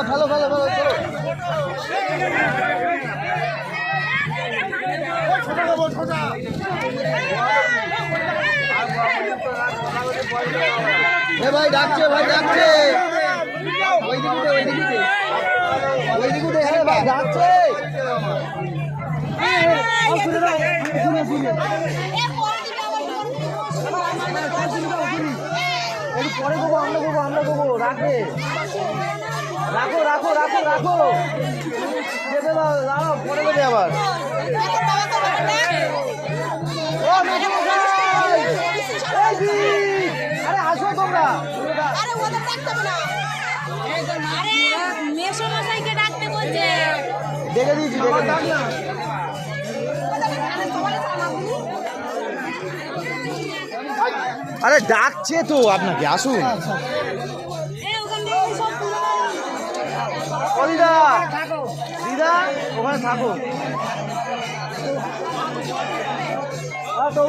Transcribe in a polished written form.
ভালো ভালো ভালো ভাই ডাকছে ভাই ডাকছে ভাই ডাকছে পরে দেবো আমরা দেবো রাখবে রাখো রাখো রাখো রাখো দেবে দাঁড়াও পরে দেবে আবার আরে আসো তোমরা দেখে দিয়েছি আরে ডাকছে তো আপনাকে আসুন দিদা দিদা ওখানে থাকো তো